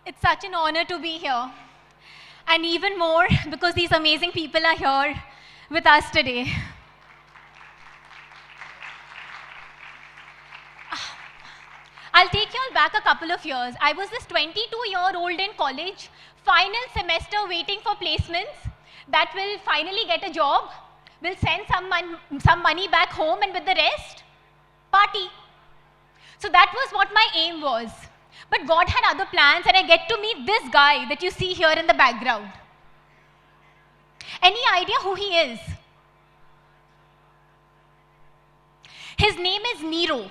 It's such an honor to be here. And even more because these amazing people are here with us today. I'll take you all back a couple of years. I was this 22-year-old in college, final semester waiting for placements that will finally get a job, will send some money back home, and with the rest, party. So that was what my aim was. But God had other plans, and I get to meet this guy that you see here in the background. Any idea who he is? His name is Nero.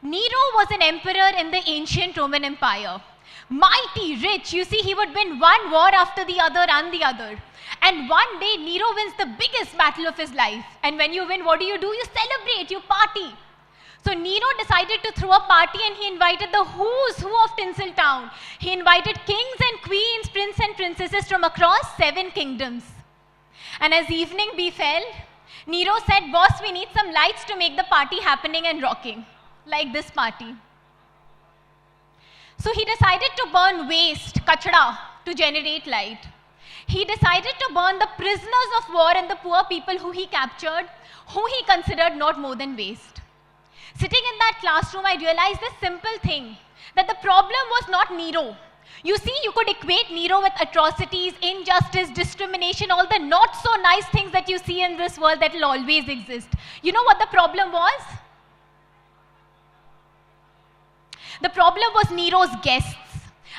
Nero was an emperor in the ancient Roman Empire. Mighty, rich. You see, he would win one war after the other and the other. And one day, Nero wins the biggest battle of his life. And when you win, what do? You celebrate, you party. So Nero decided to throw a party, and he invited the who's who of Tinseltown. He invited kings and queens, princes and princesses from across 7 kingdoms. And as evening befell, Nero said, "Boss, we need some lights to make the party happening and rocking, like this party." So he decided to burn waste, kachda, to generate light. He decided to burn the prisoners of war and the poor people who he captured, who he considered not more than waste. Sitting in that classroom, I realized this simple thing, that the problem was not Nero. You see, you could equate Nero with atrocities, injustice, discrimination, all the not so nice things that you see in this world that will always exist. You know what the problem was? The problem was Nero's guests,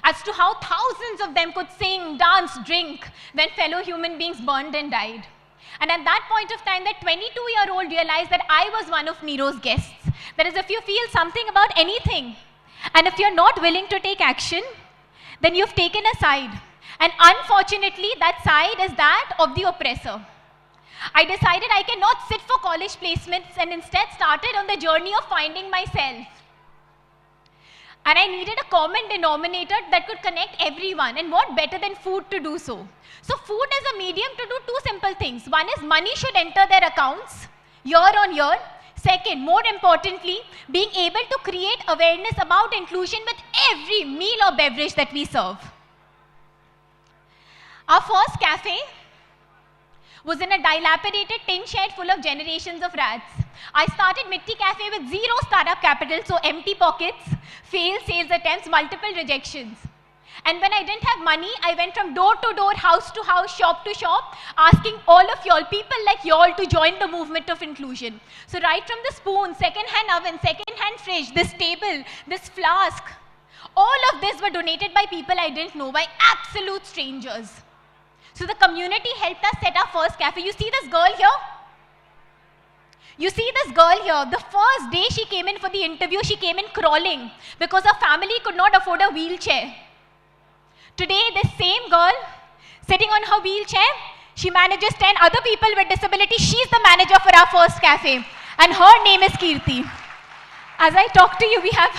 as to how thousands of them could sing, dance, drink, when fellow human beings burned and died. And at that point of time, that 22-year-old realized that I was one of Nero's guests. That is, if you feel something about anything, and if you're not willing to take action, then you've taken a side. And unfortunately, that side is that of the oppressor. I decided I cannot sit for college placements, and instead started on the journey of finding myself. And I needed a common denominator that could connect everyone, and what better than food to do so. So food is a medium to do 2 simple things. One is money should enter their accounts year on year. Second, more importantly, being able to create awareness about inclusion with every meal or beverage that we serve. Our first cafe was in a dilapidated tin shed full of generations of rats. I started MITTI Cafe with 0 startup capital, so empty pockets, failed sales attempts, multiple rejections. And when I didn't have money, I went from door to door, house to house, shop to shop, asking all of y'all, people like y'all, to join the movement of inclusion. So right from the spoon, second-hand oven, second-hand fridge, this table, this flask, all of this were donated by people I didn't know, by absolute strangers. So the community helped us set our first cafe. You see this girl here? You see this girl here, the first day she came in for the interview, she came in crawling because her family could not afford a wheelchair. Today, this same girl, sitting on her wheelchair, she manages 10 other people with disability. She's the manager for our first cafe, and her name is Kirti. As I talk to you, we have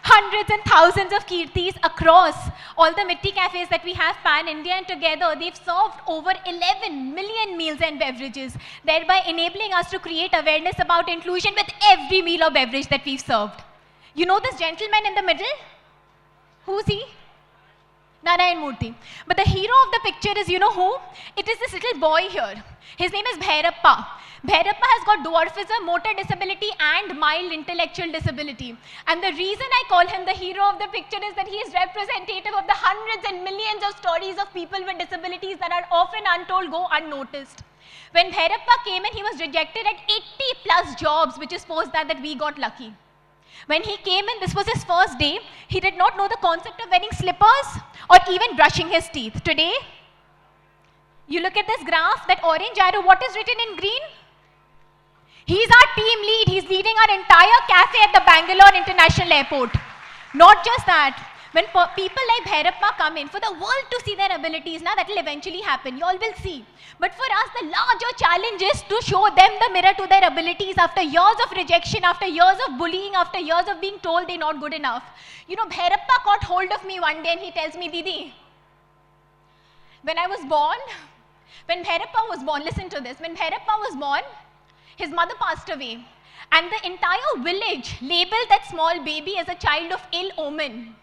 hundreds and thousands of Kirtis across all the MITTI cafes that we have pan-India, and together they've served over 11 million meals and beverages, thereby enabling us to create awareness about inclusion with every meal or beverage that we've served. You know this gentleman in the middle? Who's he? Narayan Murthy. But the hero of the picture is, you know who? It is this little boy here. His name is Bhairappa. Bhairappa has got dwarfism, motor disability, and mild intellectual disability. And the reason I call him the hero of the picture is that he is representative of the hundreds and millions of stories of people with disabilities that are often untold, go unnoticed. When Bhairappa came in, he was rejected at 80+ jobs, which is post that we got lucky. When he came in, this was his first day. He did not know the concept of wearing slippers or even brushing his teeth. Today, you look at this graph, that orange arrow, what is written in green? He's our team lead. He's leading our entire cafe at the Bangalore International Airport. Not just that, when people like Bhairappa come in, for the world to see their abilities, now that will eventually happen, you all will see. But for us, the larger challenge is to show them the mirror to their abilities after years of rejection, after years of bullying, after years of being told they're not good enough. You know, Bhairappa caught hold of me one day and he tells me, Didi, when I was born, when Bhairappa was born, listen to this, when Bhairappa was born, his mother passed away. And the entire village labeled that small baby as a child of ill omen.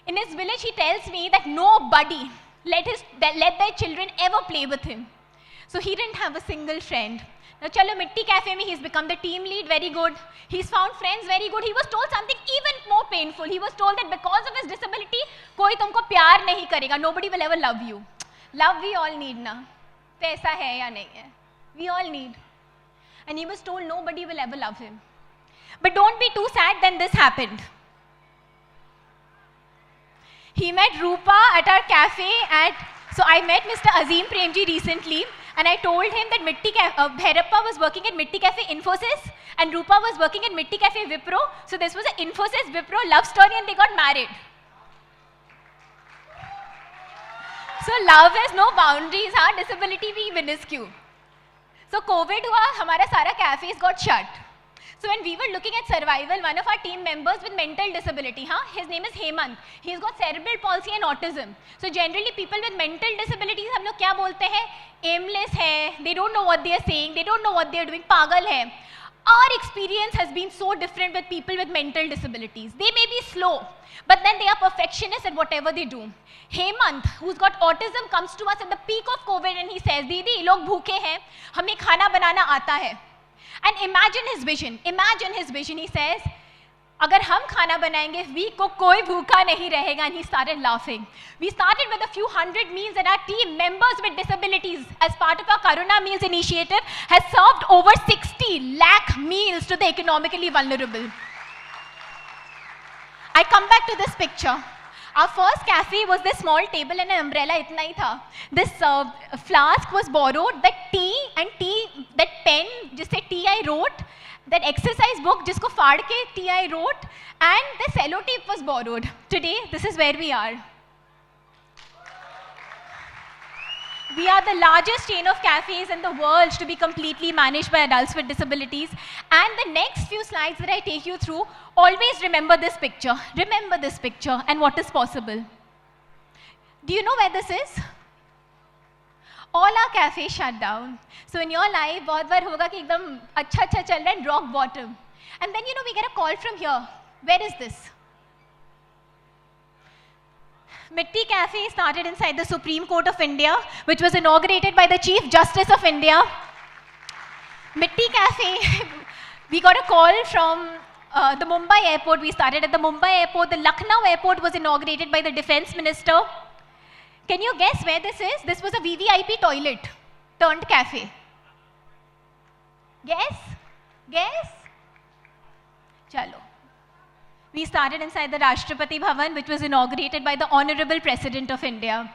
In his village, he tells me that nobody let their children ever play with him. So he didn't have a single friend. Now, chalo, Mitti Cafe mein, he's become the team lead, very good. He's found friends, very good. He was told something even more painful. He was told that because of his disability, koi tumko pyar nahi karega. Nobody will ever love you. Love we all need, na? Paisa hai ya nahi hai? We all need. And he was told nobody will ever love him. But don't be too sad, then this happened. He met Rupa at our cafe so I met Mr. Azim Premji recently, and I told him that Bhairappa was working at Mitti Cafe Infosys and Rupa was working at Mitti Cafe Wipro. So this was an Infosys Wipro love story and they got married. So love has no boundaries, disability bhi minuscule. So COVID hua, hamara sara cafes got shut. So when we were looking at survival, one of our team members with mental disability, his name is Hemant. He's got cerebral palsy and autism. So generally people with mental disabilities, hum log kya bolte hain? Aimless hai, they don't know what they are saying, they don't know what they are doing, pagal hai. Our experience has been so different with people with mental disabilities. They may be slow, but then they are perfectionists at whatever they do. Hemant, who's got autism, comes to us at the peak of COVID and he says, Didi, ye log bhooke hain, hame khana banana aata hai. And imagine his vision, he says, agar hum khana banayenge, week ko koi bhooka nahi rahega, and he started laughing. We started with a few hundred meals and our team members with disabilities as part of our Karuna Meals initiative has served over 60 lakh meals to the economically vulnerable. I come back to this picture. Our first cafe was this small table and an umbrella, itna hi tha. This flask was borrowed, that pen, jisse tea I wrote, that exercise book, jisko faad ke tea I wrote, and the cello tape was borrowed. Today, this is where we are. We are the largest chain of cafes in the world to be completely managed by adults with disabilities. And the next few slides that I take you through, always remember this picture. Remember this picture and what is possible. Do you know where this is? All our cafes shut down. So in your life, bahut baar hoga ki ekdam अच्छा chal raha hai, rock bottom. And then we get a call from here. Where is this? Mitti Cafe started inside the Supreme Court of India, which was inaugurated by the Chief Justice of India. Mitti Cafe, we got a call from the Mumbai airport. We started at the Mumbai airport. The Lucknow airport was inaugurated by the Defense Minister. Can you guess where this is? This was a VVIP toilet turned cafe. Guess? Guess? Chalo. We started inside the Rashtrapati Bhavan, which was inaugurated by the Honorable President of India.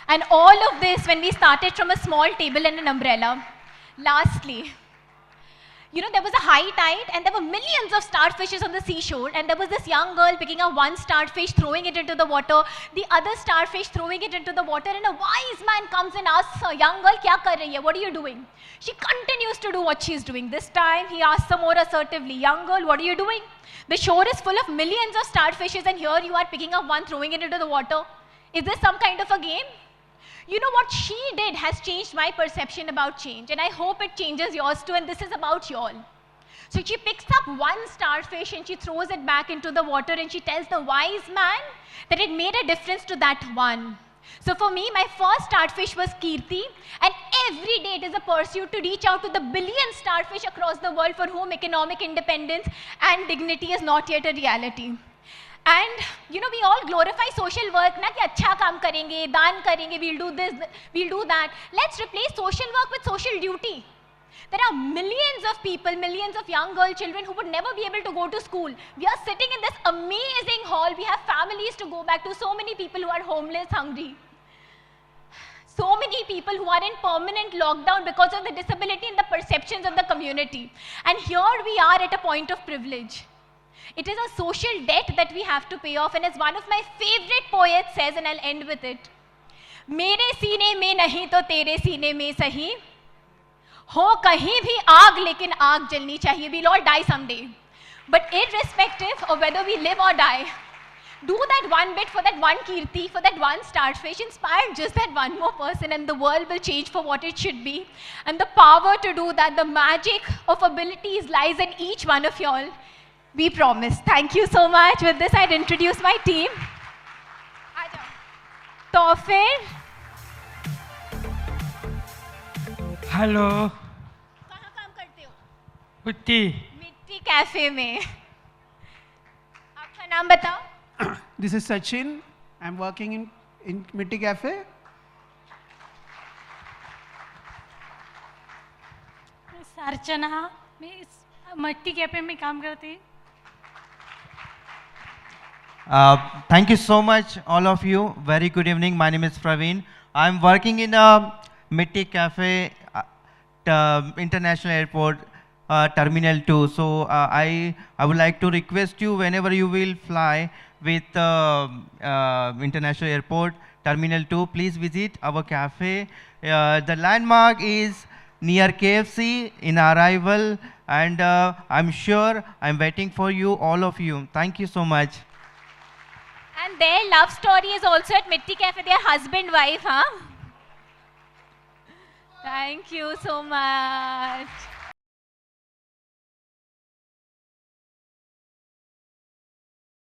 And all of this when we started from a small table and an umbrella. Lastly, there was a high tide and there were millions of starfishes on the seashore, and there was this young girl picking up one starfish, throwing it into the water, the other starfish throwing it into the water, and a wise man comes and asks her, young girl, kya kar rahi hai? What are you doing? She continues to do what she's doing. This time he asks her more assertively, young girl, what are you doing? The shore is full of millions of starfishes and here you are picking up one, throwing it into the water. Is this some kind of a game? What she did has changed my perception about change, and I hope it changes yours too, and this is about y'all. So she picks up one starfish and she throws it back into the water and she tells the wise man that it made a difference to that one. So for me, my first starfish was Kirti, and every day it is a pursuit to reach out to the billion starfish across the world for whom economic independence and dignity is not yet a reality. And we all glorify social work, na ki acha kaam karenge, daan karenge, we'll do this, we'll do that. Let's replace social work with social duty. There are millions of people, millions of young girl children who would never be able to go to school. We are sitting in this amazing hall. We have families to go back to, so many people who are homeless, hungry. So many people who are in permanent lockdown because of the disability and the perceptions of the community. And here we are at a point of privilege. It is a social debt that we have to pay off, and as one of my favorite poets says, and I'll end with it, मेरे सीने में नहीं तो तेरे सीने में सही, हो कहीं भी आग लेकिन आग जलनी चाहिए. We'll all die someday. But irrespective of whether we live or die, do that one bit for that one Kirti, for that one starfish, inspire just that one more person, and the world will change for what it should be. And the power to do that, the magic of abilities lies in each one of y'all. We promise. Thank you so much. With this, I'd introduce my team. तो फिर hello, कहाँ काम करते हो? मिट्टी। मिट्टी cafe में। आपका नाम बताओ। This is Sachin. I'm working in MITTI Cafe. अर्चना, मैं मिट्टी कैफे में काम करती हूँ। Thank you so much, all of you. Very good evening. My name is Praveen. I'm working in a MITTI Cafe, International Airport, Terminal 2. So I would like to request you, whenever you will fly with International Airport, Terminal 2, please visit our cafe. The landmark is near KFC in arrival, and I'm sure I'm waiting for you, all of you. Thank you so much. And their love story is also at MITTI Cafe. They are husband-wife, huh? Thank you so much.